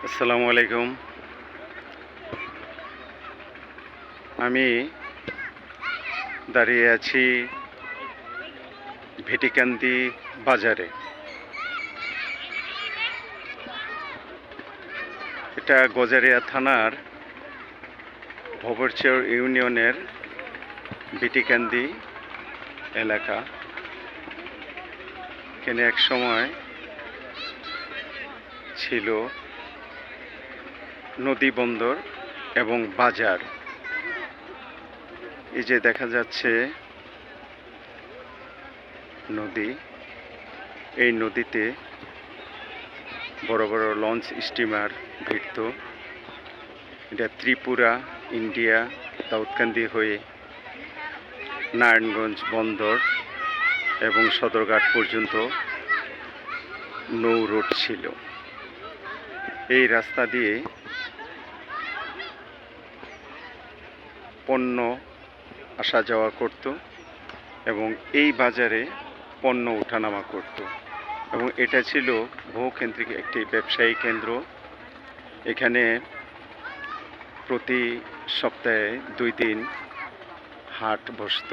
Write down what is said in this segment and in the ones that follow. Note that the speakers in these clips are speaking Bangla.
আসসালামু আলাইকুম। আমি দাঁড়িয়ে আছি ভেটিকান্দি বাজারে। এটা গজারিয়া থানার ভবরচর ইউনিয়নের ভেটিকান্দি এলাকা। এখানে এক সময় ছিল নদী বন্দর এবং বাজার। এই যে দেখা যাচ্ছে নদী, এই নদীতে বড় বড় লঞ্চ স্টিমার ভিড়ত। এটা ত্রিপুরা, ইন্ডিয়া, দাউদকান্দি হয়ে নারায়ণগঞ্জ বন্দর এবং সদরঘাট পর্যন্ত নৌ রুট ছিল। এই রাস্তা দিয়ে পণ্য আসা যাওয়া করত এবং এই বাজারে পণ্য ওঠানামা করত এবং এটা ছিল বহুকেন্দ্রিক একটি ব্যবসায়ী কেন্দ্র। এখানে প্রতি সপ্তাহে 2 দিন হাট বসত।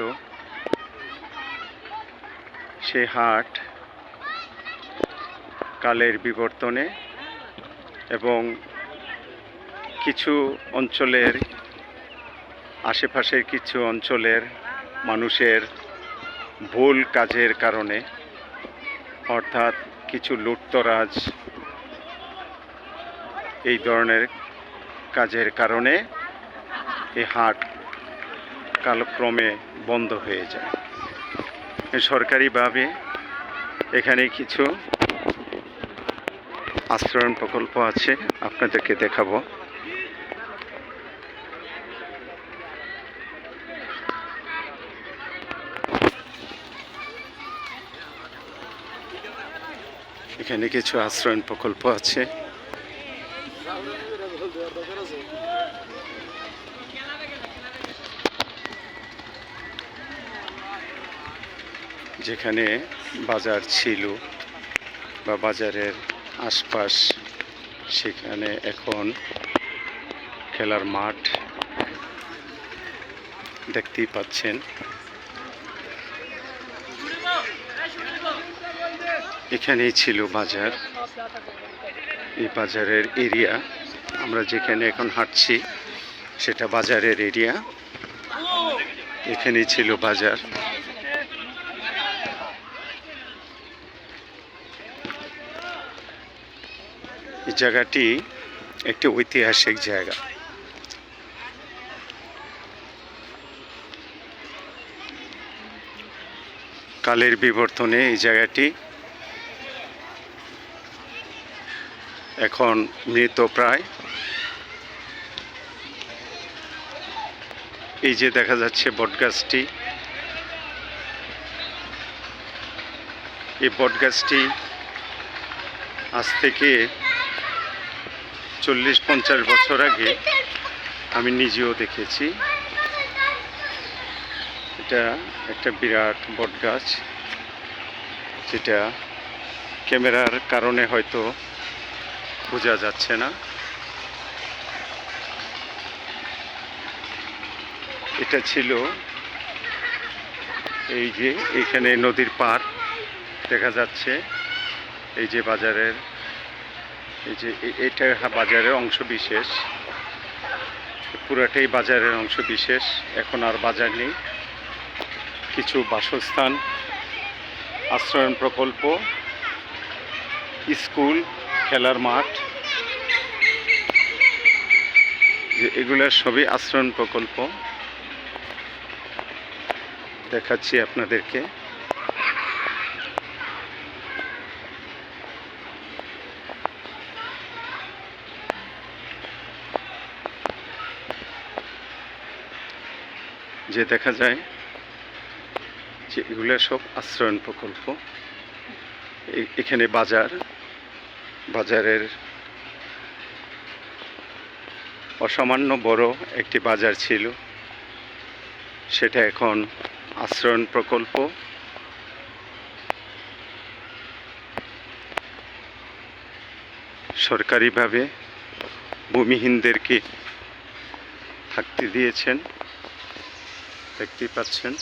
সে হাট কালের বিবর্তনে এবং কিছু অঞ্চলের আশেপাশের কিছু অঞ্চলের মানুষের ভুল কাজের কারণে, অর্থাৎ কিছু লুটতরাজ এই ধরনের কাজের কারণে এই হাট কালক্রমে বন্ধ হয়ে যায়। সরকারিভাবে এখানে কিছু আশ্রয়ণ প্রকল্প আছে, আপনাদেরকে দেখাবো। এখানে কিছু আশ্রয়ণ প্রকল্প আছে। যেখানে বাজার ছিল বা বাজারের আশপাশ, সেখানে এখন খেলার মাঠ দেখতেই পাচ্ছেন। এখানেই ছিল বাজার। এই বাজারের এরিয়া, আমরা যেখানে এখন হাঁটছি সেটা বাজারের এরিয়া। এখানেই ছিল বাজার। এই জায়গাটি একটি ঐতিহাসিক জায়গা। কালের বিবর্তনে এই জায়গাটি এখন মৃতপ্রায়। এই যে দেখা যাচ্ছে বটগাছটি, এই বটগাছটি আজ থেকে 40-50 বছর আগে আমি নিজেও দেখেছি। এটা একটা বিরাট বটগাছ, যেটা ক্যামেরার কারণে হয়তো বোঝা যাচ্ছে না। এটা ছিল এই যে এখানে নদীর পাড় দেখা যাচ্ছে। এই যে বাজারের, এই যে এটা বাজারের অংশ বিশেষ, পুরাটাই বাজারের অংশ বিশেষ। এখন আর বাজার নেই। কিছু বাসস্থান, আশ্রয়ণ প্রকল্প, স্কুল, খেলার মাঠ, এগুলো সবই আশ্রয়ণ প্রকল্প। দেখাচ্ছি আপনাদেরকে। যে দেখা যায় যে এগুলো সব আশ্রয়ণ প্রকল্প। এখানে বাজারের অসামান্য বড় একটি বাজার ছিল, সেটা এখন আশ্রয়ণ প্রকল্প। সরকারিভাবে ভূমিহীনদেরকে থাকতে দিয়েছেন, দেখতেই পাচ্ছেন।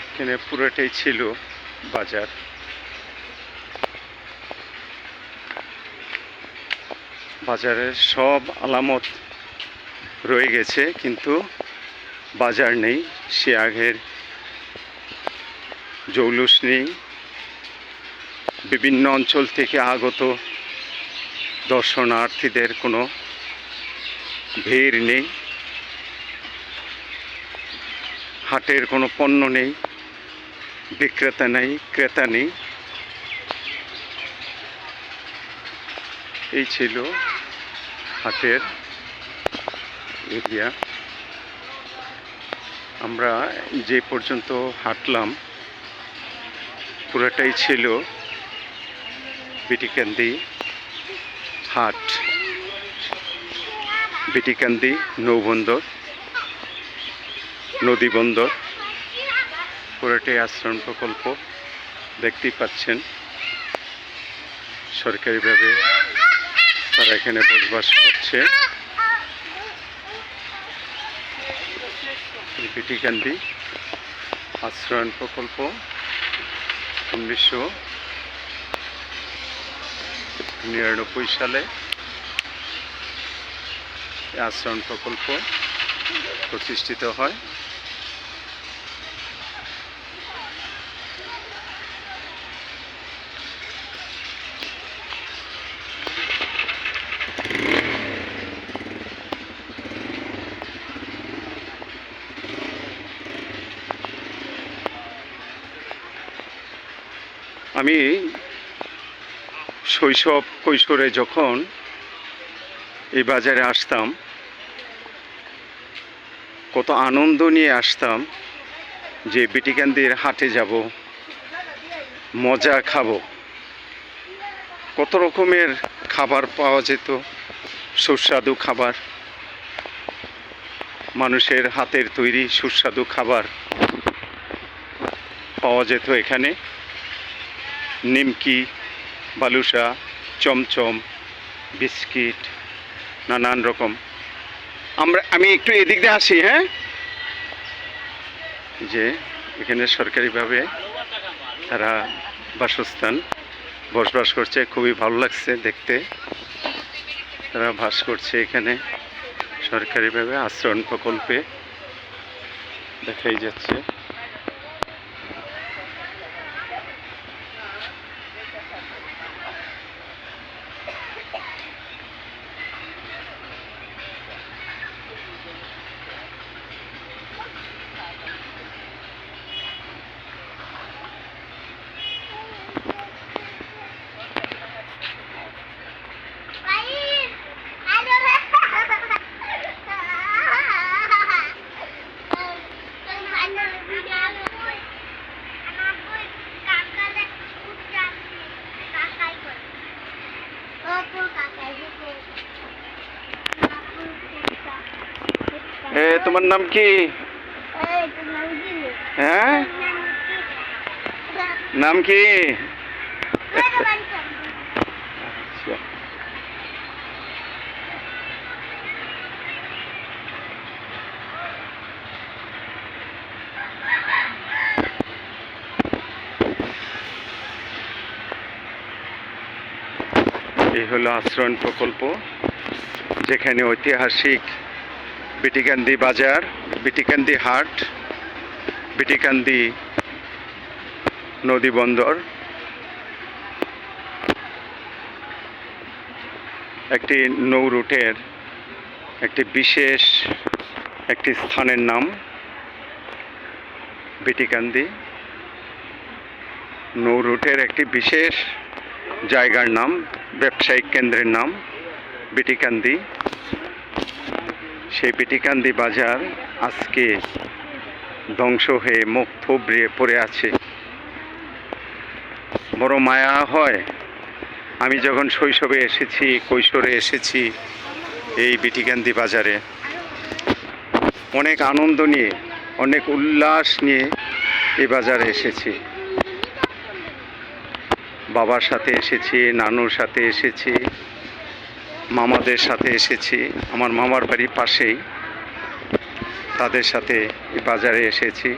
এখানে পুরোটাই ছিল বাজার। বাজারের সব আলামত রয়ে গেছে, কিন্তু বাজার নেই, সে আগের জৌলুস নেই। বিভিন্ন অঞ্চল থেকে আগত দর্শনার্থীদের কোনো ভিড় নেই, হাটের কোনো পণ্য নেই, বিক্রেতা নেই, ক্রেতা নেই। এই ছিল হাটের এরিয়া। আমরা যে পর্যন্ত হাঁটলাম পুরোটাই ছিল বিটিকান্দি হাট, বিটিকান্দি নৌবন্দর, নদী বন্দর, পুরোটাই আশ্রম প্রকল্প। দেখতেই পাচ্ছেন সরকারিভাবে তারা এখানে বসবাস করছে। বিটিকান্দি আশ্রয়ণ প্রকল্প 1999 সালে আশ্রয়ণ প্রকল্প প্রতিষ্ঠিত হয়। আমি শৈশব কৈশোরে যখন এই বাজারে আসতাম, কত আনন্দ নিয়ে আসতাম যে বিটিকান্দির হাটে যাব, মজা খাবো। কত রকমের খাবার পাওয়া যেত, সুস্বাদু খাবার, মানুষের হাতের তৈরি সুস্বাদু খাবার পাওয়া যেত এখানে। নিমকি, বালুশা, চমচম, বিস্কিট, নানান রকম। আমি একটু এদিক দিয়ে আসি। হ্যাঁ, যে এখানে সরকারিভাবে তারা বাসস্থান বসবাস করছে, খুবই ভালো লাগছে দেখতে। তারা বাস করছে এখানে সরকারিভাবে আশ্রয়ণ প্রকল্পে, দেখাই যাচ্ছে। তোমার নাম কি? হ্যাঁ, নাম কি? আচ্ছা, এই হলো আশ্রয়ণ প্রকল্প, যেখানে ঐতিহাসিক বিটিকান্দি বাজার, বিটিকান্দি হাট, বিটিকান্দি নদী বন্দর, একটি নৌ রুটের একটি বিশেষ একটি স্থানের নাম বিটিকান্দি। নৌ রুটের একটি বিশেষ জায়গার নাম, ব্যবসায়িক কেন্দ্রের নাম বিটিকান্দি। সেই বিটিকান্দি বাজার আজকে ধ্বংস হয়ে মুখ থুবড়ে পড়ে আছে। বড় মায়া হয়। আমি যখন শৈশবে এসেছি, কৈশোরে এসেছি এই বিটিকান্দি বাজারে, অনেক আনন্দ নিয়ে, অনেক উল্লাস নিয়ে এই বাজারে এসেছি, বাবার সাথে এসেছি, নানুর সাথে এসেছি, মামাদের সাথে এসেছি। আমার মামার বাড়ির পাশেই, তাদের সাথে এই বাজারে এসেছি।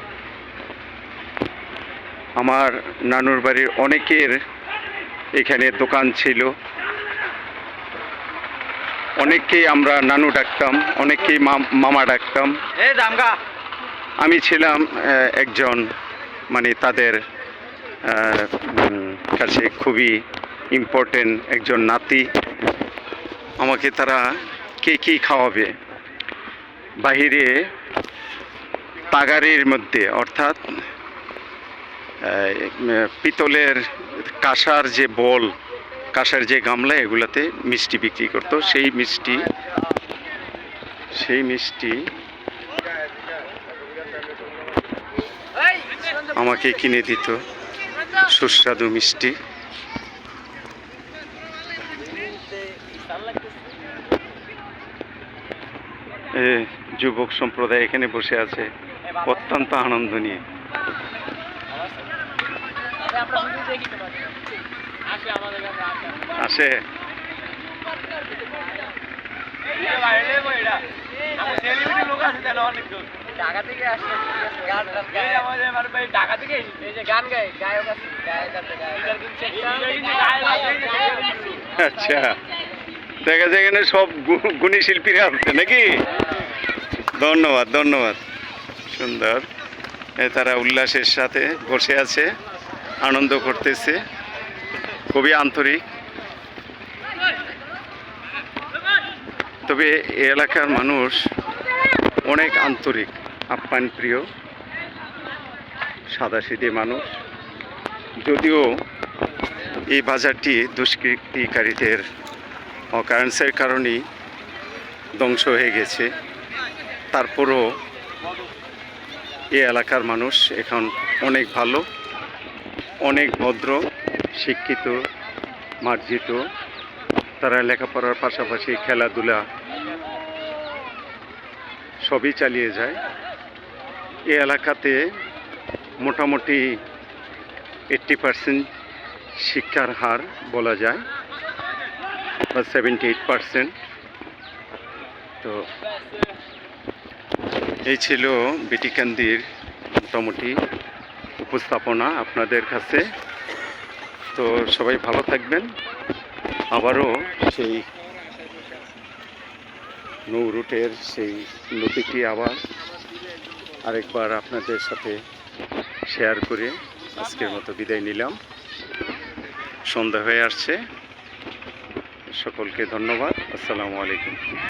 আমার নানুর বাড়ির অনেকের এখানে দোকান ছিল, অনেককেই আমরা নানু ডাকতাম, অনেককেই মামা ডাকতাম। আমি ছিলাম একজন, মানে তাদের কাছে খুবই ইম্পর্টেন্ট একজন নাতি। আমাকে তারা কে খাওয়াবে, বাহিরে তাগারির মধ্যে, অর্থাৎ পিতলের কাঁসার যে বল, কাঁসার যে গামলা, এগুলাতে মিষ্টি বিক্রি করতো। সেই মিষ্টি আমাকে কিনে দিত, সুস্বাদু মিষ্টি। যুবক সম্প্রদায় এখানে বসে আছে অত্যন্ত আনন্দ নিয়ে। আসে আচ্ছা, দেখা যায় এখানে সব গুণী শিল্পীরা আছে নাকি? ধন্যবাদ, ধন্যবাদ। সুন্দর, তারা উল্লাসের সাথে বসে আছে, আনন্দ করতেছে, খুবই আন্তরিক। তবে এই এলাকার মানুষ অনেক আন্তরিক, আপ্যায়ন প্রিয়, সাদাসিধে মানুষ। যদিও এই বাজারটি দুষ্কৃতিকারীদের অকারেন্সের কারণেই ধ্বংস হয়ে গেছে, তারপরও এই এলাকার মানুষ এখন অনেক ভালো, অনেক ভদ্র, শিক্ষিত, মার্জিত। তারা লেখাপড়ার পাশাপাশি খেলাধুলা সবই চালিয়ে যায়। এই এলাকাতে মোটামুটি 80% শিক্ষার হার বলা যায়, বা 78%। তো এই ছিল বিটিকান্দির মোটামুটি উপস্থাপনা আপনাদের কাছে। তো সবাই ভালো থাকবেন। আবারও সেই নৌ রুটের সেই নদীটি আবার আরেকবার আপনাদের সাথে শেয়ার করে আজকের মতো বিদায় নিলাম। সন্ধ্যা হয়ে আসছে। সকলকে ধন্যবাদ। আসসালামু আলাইকুম।